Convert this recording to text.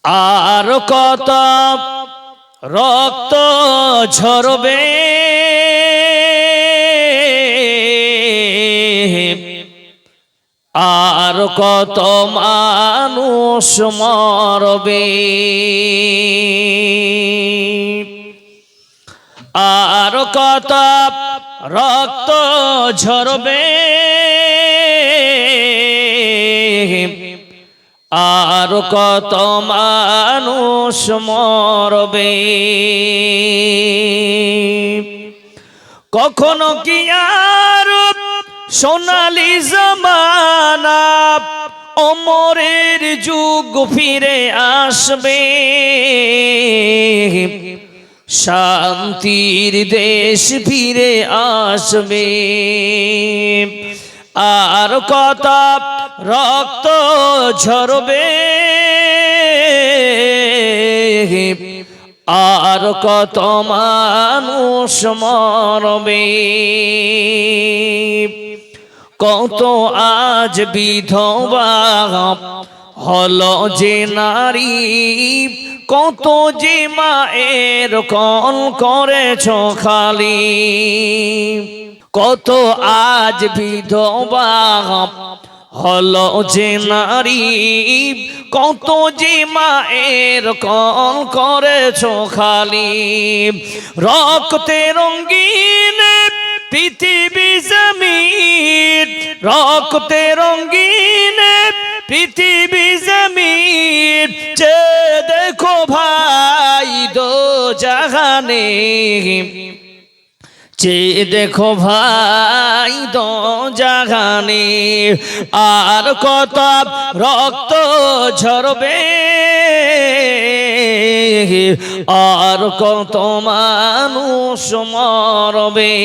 আর কত রক্ত ঝরবে, আর কত মানুষ মরবে, আর কত রক্ত ঝরবে, আর কত মানুষ মরবে। কখনো কি আর সোনালি জামানা ওমরের যুগ ফিরে আসবে, শান্তির দেশ ফিরে আসবে, আর কত রক্ত ঝরবে, আর কত মানুষ মরবে। কত আজ বিধবা হলো যে নারী, কত যে মায়ের কল করেছ খালি, কত আজ বিধবা হলো যে নারী, কত যে মায়ের কল করেছ খালি। রক্তে রঙিন পৃথিবী জমিন, রক্তে রঙিন পৃথিবী জমিন, যে দেখো ভাই দো জাহানে, যে দেখো ভাই দো জাহানে, আর কত রক্ত ঝরবে, আর কত মানুষ মরবে।